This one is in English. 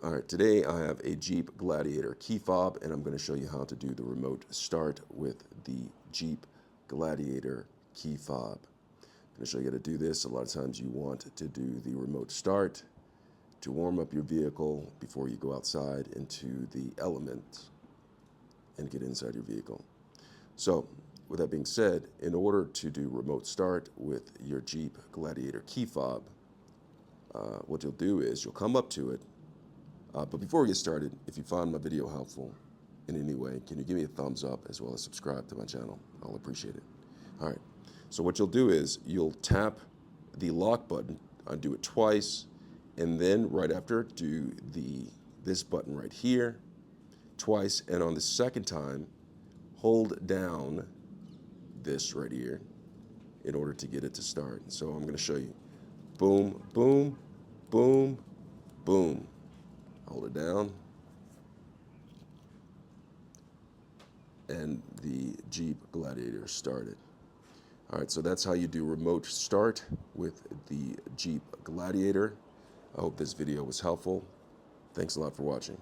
All right, today I have a Jeep Gladiator key fob, and I'm going to show you how to do the remote start with the Jeep Gladiator key fob. I'm going to show you how to do this. A lot of times you want to do the remote start to warm up your vehicle before you go outside into the elements and get inside your vehicle. So, with that being said, in order to do remote start with your Jeep Gladiator key fob, what you'll do is you'll come up to it. But before we get started, if you found my video helpful in any way, can you give me a thumbs up as well as subscribe to my channel? I'll appreciate it. All right. So what you'll do is you'll tap the lock button, undo it twice, and then right after do this button right here twice, and on the second time, hold down this right here in order to get it to start. So I'm going to show you. Boom, boom, boom, boom. Hold it down, and the Jeep Gladiator started. All right, so that's how you do remote start with the Jeep Gladiator. I hope this video was helpful. Thanks a lot for watching.